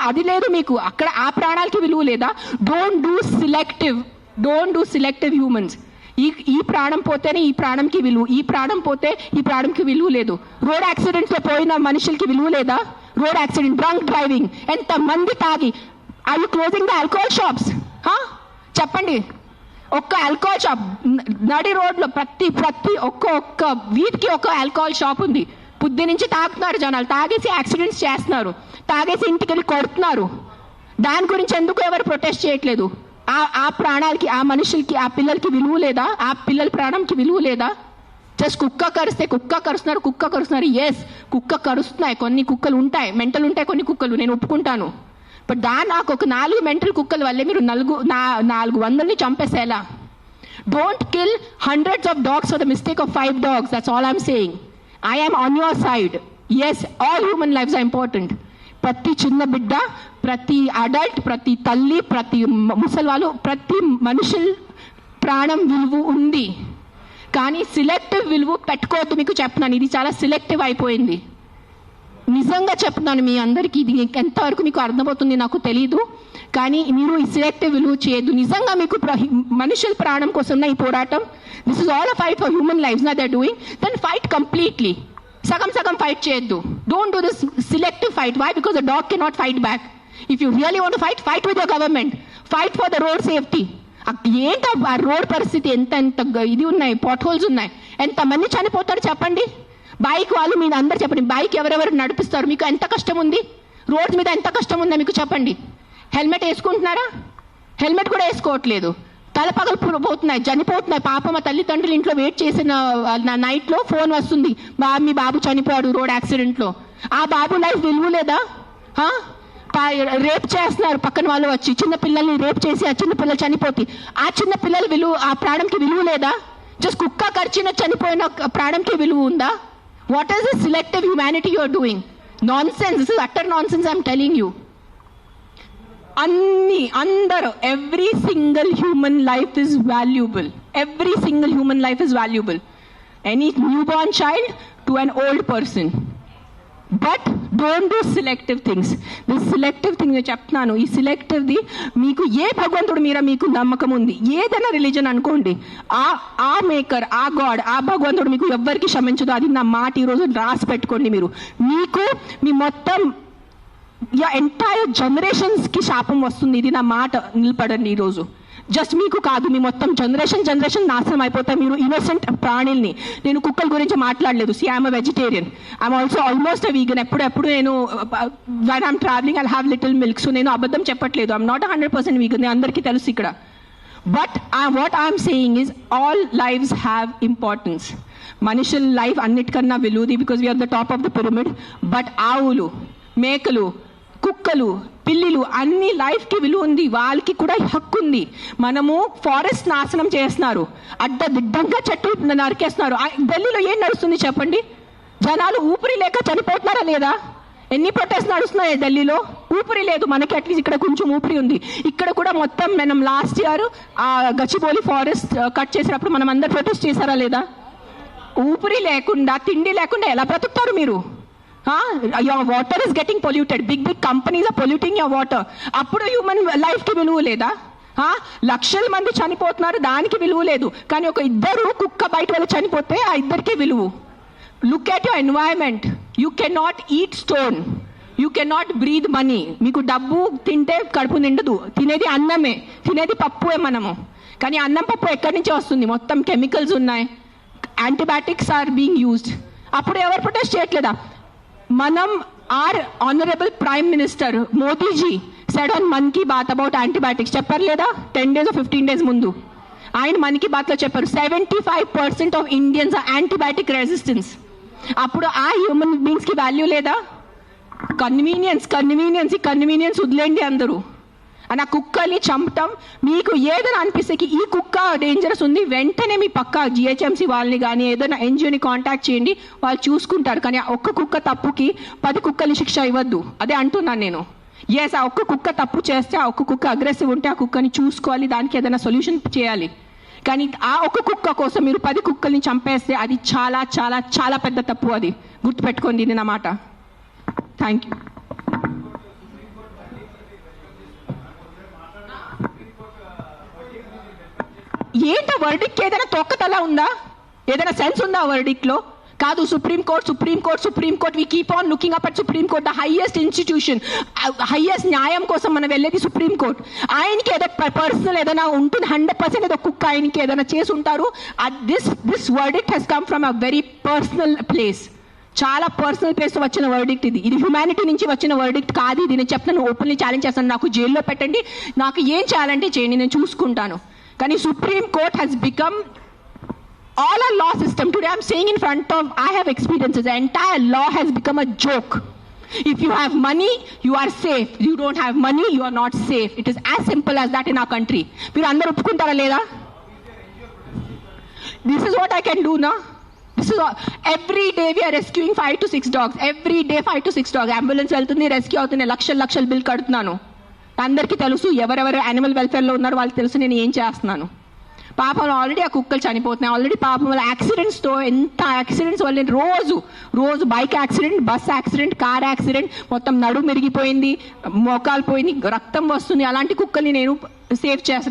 అది లేదు మీకు. అక్కడ ఆ ప్రాణాలకి విలువ లేదా? Don't do selective humans. ఈ ప్రాణం పోతేనే ఈ ప్రాణంకి విలువ, ఈ ప్రాణం పోతే ఈ ప్రాణంకి విలువ లేదు. రోడ్ యాక్సిడెంట్స్లో పోయిన మనుషులకి విలువ లేదా? రోడ్ యాక్సిడెంట్, డ్రంక్ డ్రైవింగ్, ఎంతమంది తాగి. Are you closing the alcohol shops? చెప్పండి. ఒక్క ఆల్కహాల్ షాప్ నడి రోడ్లో ప్రతి ఒక్క వీధికి ఒక ఆల్కహాల్ షాప్ ఉంది. పొద్దు నుంచి తాగుతున్నారు జనాలు, తాగేసి యాక్సిడెంట్స్ చేస్తున్నారు, తాగేసి ఇంటికి వెళ్ళి కొడుతున్నారు. దాని గురించి ఎందుకు ఎవరు ప్రొటెస్ట్ చేయట్లేదు? ఆ ప్రాణాలకి, ఆ మనుషులకి, ఆ పిల్లలకి విలువ లేదా? ఆ పిల్లల ప్రాణంకి విలువ లేదా? జస్ట్ కుక్క కరుస్తున్నారు. ఎస్, కుక్క కరుస్తున్నాయి. కొన్ని కుక్కలు ఉంటాయి, మెంటల్ ఉంటాయి కొన్ని కుక్కలు, నేను ఒప్పుకుంటాను. బట్ నాకు ఒక 4 మెంటల్ కుక్కల వల్లే మీరు 400ని చంపేసేలా? Don't kill hundreds of dogs for the mistake of 5 dogs. That's all I'm saying. I am on your side. Yes, all human lives are important. ప్రతి చిన్న బిడ్డ, ప్రతి అడల్ట్, ప్రతి తల్లి, ప్రతి ముసలివాళ్ళు, ప్రతి మనుషుల ప్రాణం విలువ ఉంది. కానీ సిలెక్టివ్ విలువ పెట్టుకోవద్దు. మీకు చెప్తున్నాను, ఇది చాలా సిలెక్టివ్ అయిపోయింది. నిజంగా చెప్తున్నాను మీ అందరికీ. ఇది ఎంతవరకు మీకు అర్థమవుతుంది నాకు తెలీదు, కానీ మీరు ఈ సిలెక్టివ్ విలువ చేయొద్దు. నిజంగా మీకు మనుషుల ప్రాణం కోసం ఈ పోరాటం, this is all a fight for human lives నా they are doing, then fight completely. సగం ఫైట్ చేయొద్దు. Don't do this selective fight. Why? Because the dog cannot fight back. If you really want fight with your government, fight for the road safety. ఏంటి ఆ road పరిస్థితి? ఎంత ఇది ఉన్నాయి, pot holes ఉన్నాయి, ఎంతమంది చనిపోతారు చెప్పండి. బైక్ వాళ్ళు మీరు అందరు చెప్పండి, బైక్ ఎవరెవరు నడిపిస్తారు? మీకు ఎంత కష్టం ఉంది? రోడ్స్ మీద ఎంత కష్టం ఉందో మీకు చెప్పండి. హెల్మెట్ వేసుకుంటున్నారా? హెల్మెట్ కూడా వేసుకోవట్లేదు. తల పగలిపోతున్నాయి, చనిపోతున్నాయి. పాప మా తల్లిదండ్రులు ఇంట్లో వెయిట్ చేసిన నైట్లో ఫోన్ వస్తుంది, మీ బాబు చనిపోయాడు రోడ్ యాక్సిడెంట్లో. ఆ బాబు లైఫ్ విలువ లేదా? రేప్ చేస్తున్నారు పక్కన వాళ్ళు వచ్చి, చిన్న పిల్లల్ని రేప్ చేసి ఆ చిన్న పిల్లలు చనిపోతే ఆ చిన్న పిల్లల విలువ, ఆ ప్రాణంకి విలువ లేదా? జస్ట్ కుక్క కరిచిన చనిపోయిన ప్రాణంకి విలువ ఉందా? What is this selective humanity you are doing? Nonsense. This is utter nonsense. I'm telling you. అందరూ, every single human life is valuable. Every single human life is valuable. Any new born child to an old person. But don't do selective things. This selective thing నేను చెప్తున్నాను. ఈ సెలెక్టివ్ది మీకు ఏ భగవంతుడు మీద మీకు నమ్మకం ఉంది, ఏదైనా రిలీజన్ అనుకోండి, ఆ మేకర్, ఆ గాడ్, ఆ భగవంతుడు మీకు ఎవ్వరికి క్షమించదు. అది నా మాట. ఈరోజు రాసి పెట్టుకోండి. మీకు మీ మొత్తం ఎంటైర్ జనరేషన్స్కి శాపం వస్తుంది. ఇది నా మాట. నిలబడండి ఈరోజు. జస్ట్ మీకు కాదు, మీ మొత్తం జనరేషన్ నాశనం అయిపోతాయి. మీరు ఇన్నోసెంట్ ప్రాణుల్ని. నేను కుక్కల గురించి మాట్లాడలేదు. See I'm a vegetarian. I'm also almost a vegan. ఎప్పుడు నేను when I'm travelling I have little milk. So నేను అబద్ధం చెప్పట్లేదు. I'm not 100% vegan. అందరికీ తెలుసు ఇక్కడ. But what I'm saying is all lives have importance. మనుషుల లైఫ్ అన్నిటికన్నా విలువది, because we are the top of the pyramid. But ఆవులు, మేకలు, కుక్కలు, పిల్లిలు అన్ని లైఫ్కి విలువ ఉంది. వాళ్ళకి కూడా హక్కు ఉంది. మనము ఫారెస్ట్ నాశనం చేస్తున్నారు, అడ్డదిడ్డంగా చెట్లు నరికేస్తున్నారు. ఢిల్లీలో ఏం నడుస్తుంది చెప్పండి? జనాలు ఊపిరి లేక చనిపోతున్నారా లేదా? ఎన్ని ప్రొటెస్ట్ నడుస్తున్నాయి ఢిల్లీలో? ఊపిరి లేదు. మనకి అట్లీస్ట్ ఇక్కడ కొంచెం ఊపిరి ఉంది. ఇక్కడ కూడా మొత్తం మనం లాస్ట్ ఇయర్ ఆ గచ్చిబౌలి ఫారెస్ట్ కట్ చేసినప్పుడు మనం అందరు ప్రొటెస్ట్ చేశారా లేదా? ఊపిరి లేకుండా, తిండి లేకుండా ఎలా బ్రతుకుతారు మీరు? your water is getting polluted. Big companies are polluting your water. అప్పుడు హ్యూమన్ లైఫ్కి విలువ లేదా? లక్షల మంది చనిపోతున్నారు, దానికి విలువ లేదు. కానీ ఒక ఇద్దరు కుక్క బయట వెళ్ళి చనిపోతే ఆ ఇద్దరికి విలువ. Look at your environment. You can not eat stone, you can not breathe money. మీకు డబ్బు తింటే కడుపు నిండదు. తినేది అన్నమే, తినేది పప్పుే మనము. కానీ అన్నం పప్పు ఎక్కడి నుంచి వస్తుంది? మొత్తం కెమికల్స్ ఉన్నాయి, యాంటీబయాటిక్స్ ఆర్ బీయింగ్ యూజ్డ్. అప్పుడు ఎవరు ప్రొటెస్ట్ చేయట్లేదా? మనం our honorable prime minister Modi ji said on Mann Ki Baat about antibiotics. చెప్పారు లేదా? 10 days or 15 days ముందు ఆయన మన్ కీ బాత్ లో చెప్పారు 75% of Indians are antibiotic resistance. అప్పుడు ఆ హ్యూమన్ బీయింగ్స్ కి వాల్యూ లేదా? కన్వీనియన్స్ వదిలేండి అందరూ. ఆ కుక్కల్ని చంపటం మీకు ఏదైనా అనిపిస్తే ఈ కుక్క డేంజరస్ ఉంది, వెంటనే మీ పక్క జిహెచ్ఎంసీ వాళ్ళని కానీ ఏదైనా ఎన్జిఓని కాంటాక్ట్ చేయండి, వాళ్ళు చూసుకుంటారు. కానీ ఒక్క కుక్క తప్పుకి 10 కుక్కల్ని శిక్ష ఇవ్వద్దు. అదే అంటున్నాను నేను. ఎస్, ఆ ఒక్క కుక్క తప్పు చేస్తే, ఆ ఒక్క కుక్క అగ్రెసివ్ ఉంటే ఆ కుక్కని చూసుకోవాలి, దానికి ఏదైనా సొల్యూషన్ చేయాలి. కానీ ఆ ఒక్క కుక్క కోసం మీరు 10 కుక్కల్ని చంపేస్తే అది చాలా చాలా చాలా పెద్ద తప్పు. అది గుర్తుపెట్టుకోండి నా మాట. Thank you. వర్డిక్ట్ ఏదైనా తొక్కతలా ఉందా? ఏదైనా సెన్స్ ఉందా వర్డిక్ట్ లో? కాదు. Supreme court we keep on looking up at supreme court, the highest institution, highest న్యాయం కోసం మనం వెళ్ళేది సుప్రీం కోర్ట్. ఆయనకి ఏదో పర్సనల్ ఏదైనా ఉంటుంది, 100% ఏదో కుక్క ఆయనకి ఏదైనా చేసి ఉంటారు. This verdict has come from a very personal place, చాలా పర్సనల్ ప్లేస్ వచ్చిన వర్డిక్ట్ ఇది హ్యుమానిటీ నుంచి వచ్చిన వర్డిక్ట్ కాదు ఇది. నేను చెప్తాను, ఓపెన్లీ ఛాలెంజ్ చేస్తాను, నాకు జైల్లో పెట్టండి, నాకు ఏం చేయాలంటే చేయండి, నేను చూసుకుంటాను. కానీ supreme court has become all our law system today. I'm saying in front of, I have experiences, the entire law has become a joke. If you have money, you are safe. You don't have money, you are not safe. It is as simple as that in our country. మీరు అందరూ ఒప్పుకుంటారా లేదా? This is what I can do now. This is all. Every day we are rescuing 5 to 6 dogs. Every day 5 to 6 dogs. Ambulance వెళ్తుంది, rescue అవుతుంది, లక్షల bill కడుతున్నాను. అందరికీ తెలుసు, ఎవరెవరు యానిమల్ వెల్ఫేర్లో ఉన్నారో వాళ్ళకి తెలుసు నేను ఏం చేస్తున్నాను. పాపం ఆల్రెడీ ఆ కుక్కలు చనిపోతున్నాయి. ఆల్రెడీ పాపం వల్ల యాక్సిడెంట్స్తో, ఎంత యాక్సిడెంట్స్ వల్ల రోజు bike accident, bus accident, car accident, మొత్తం నడుము మెరిగిపోయింది, మోకాలు పోయింది, రక్తం వస్తుంది. అలాంటి కుక్కల్ని నేను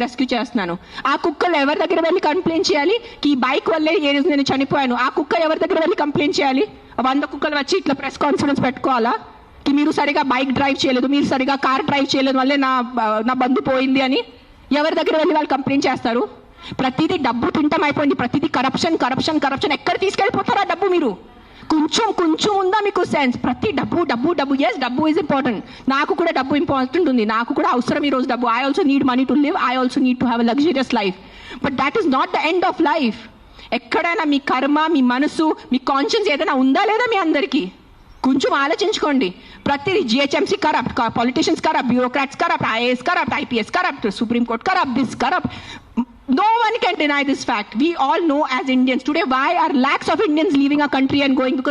రెస్క్యూ చేస్తున్నాను. ఆ కుక్కలు ఎవరి దగ్గర వెళ్ళి కంప్లైంట్ చేయాలి? ఈ బైక్ వల్లే నేను చనిపోయాను. ఆ కుక్క ఎవరి దగ్గర వెళ్ళి కంప్లైంట్ చేయాలి? 100 కుక్కలు వచ్చి ఇట్లా ప్రెస్ కాన్ఫరెన్స్ పెట్టుకోవాలా? మీరు సరిగా బైక్ డ్రైవ్ చేయలేదు, మీరు సరిగా కార్ డ్రైవ్ చేయలేదు వల్లే నా బంధు పోయింది అని ఎవరి దగ్గర వెళ్ళి వాళ్ళు కంప్లైంట్ చేస్తారు? ప్రతిదీ డబ్బు తింటం అయిపోయింది, ప్రతిదీ కరప్షన్. ఎక్కడ తీసుకెళ్ళిపోతారా డబ్బు? మీరు కొంచెం ఉందా మీకు సెన్స్? ప్రతి డబ్బు. ఎస్, డబ్బు ఈజ్ ఇంపార్టెంట్. నాకు కూడా డబ్బు ఇంపార్టెంట్ ఉంది, నాకు కూడా అవసరం ఈ రోజు డబ్బు. I also need money to live, I also need to have a luxurious life. But that is not the end of life. ఎక్కడైనా మీ కర్మ, మీ మనసు, మీ కాన్షియన్స్ ఏదైనా ఉందా లేదా మీ అందరికీ? కొంచెం ఆలోచించుకోండి. ప్రతిదీ GHMC corrupt, politicians corrupt, bureaucrats corrupt, IAS corrupt, IPS corrupt, supreme court corrupt, this corrupt. No one can deny this fact. We all know as Indians today why are lakhs of Indians leaving our country and going, because